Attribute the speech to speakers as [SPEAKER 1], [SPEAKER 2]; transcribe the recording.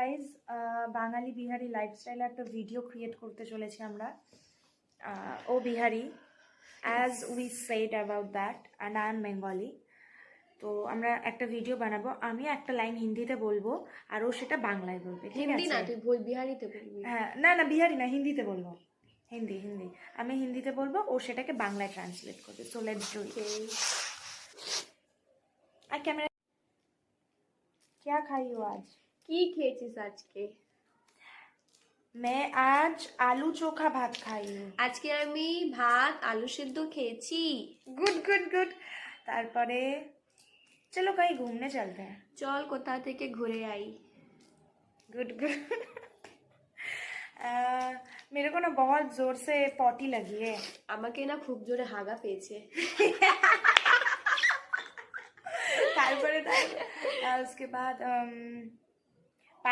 [SPEAKER 1] Guys, বাঙালি বিহারি লাইফস্টাইলে একটা video create করতে চলেছি আমরা। ও Bihari, as we said about that, and I am Bengali. তো আমরা একটা ভিডিও বানাবো, আমি একটা লাইন হিন্দিতে বলবো আর ও সেটা বাংলায় বলবে, ঠিক
[SPEAKER 2] হিন্দি
[SPEAKER 1] আছে?
[SPEAKER 2] না, তুই বল, বিহারিতে বলবি।
[SPEAKER 1] হ্যাঁ, না না বিহারি না, হিন্দিতে বলবো। হিন্দি হিন্দি আমি হিন্দিতে বলবো, ও সেটাকে বাংলায় ট্রান্সলেট করবে। So let's do it. আর ক্যামেরা, क्या खाई हो आज?
[SPEAKER 2] কি খেয়েছিস আজকে?
[SPEAKER 1] मैं आज आलू चोखा भात खाई हूँ।
[SPEAKER 2] আজকে আমি ভাত আলু সিদ্ধ খেয়েছি।
[SPEAKER 1] Good good good. तारपरे चलो कहीं घूमने चलते हैं।
[SPEAKER 2] চল কোথা থেকে ঘুরে আই।
[SPEAKER 1] Good good. मेरे को ना बहुत जोर से पॉटी लगी है।
[SPEAKER 2] আমাকে না খুব জোরে হাগা পেয়েছে।
[SPEAKER 1] तारपरे उसके बाद